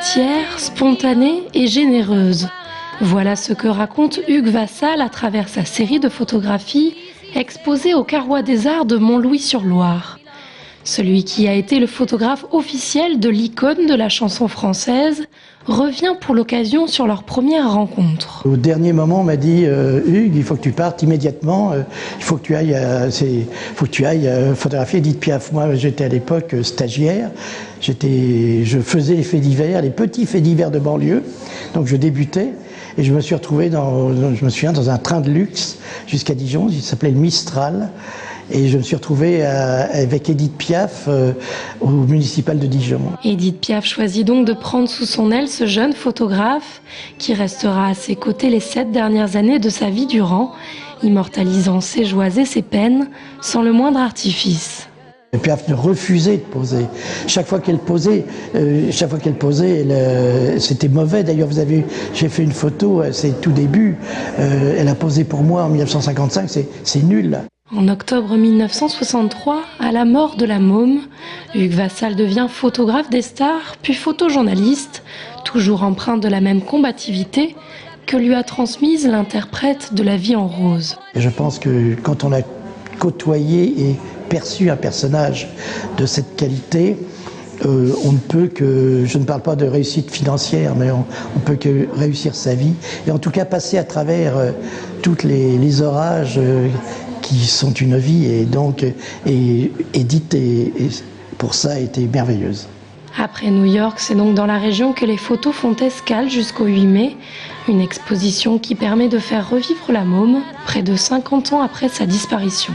entière, spontanée et généreuse. Voilà ce que raconte Hugues Vassal à travers sa série de photographies exposée au Carrois des Arts de Montlouis-sur-Loire. Celui qui a été le photographe officiel de l'icône de la chanson française revient pour l'occasion sur leur première rencontre. Au dernier moment, on m'a dit Hugues, il faut que tu partes immédiatement, il faut que tu ailles photographier Édith Piaf. Moi, j'étais à l'époque stagiaire, je faisais les faits divers, les petits faits divers de banlieue, donc je débutais. Et je me suis retrouvé je me souviens, dans un train de luxe jusqu'à Dijon, il s'appelait le Mistral. Et je me suis retrouvé avec Édith Piaf au municipal de Dijon. Édith Piaf choisit donc de prendre sous son aile ce jeune photographe qui restera à ses côtés les 7 dernières années de sa vie durant, immortalisant ses joies et ses peines sans le moindre artifice. Piaf ne refusait de poser. Chaque fois qu'elle posait, c'était mauvais. D'ailleurs, j'ai fait une photo, c'est tout début. Elle a posé pour moi en 1955, c'est nul. En octobre 1963, à la mort de la môme, Hugues Vassal devient photographe des stars, puis photojournaliste, toujours empreint de la même combativité que lui a transmise l'interprète de La Vie en rose. Et je pense que quand on a côtoyé et perçu un personnage de cette qualité, on ne peut que, je ne parle pas de réussite financière, mais on peut que réussir sa vie, et en tout cas passer à travers tous les orages qui sont une vie, et donc Édith, pour ça, a été merveilleuse. Après New York, c'est donc dans la région que les photos font escale jusqu'au 8 mai, une exposition qui permet de faire revivre la môme près de 50 ans après sa disparition.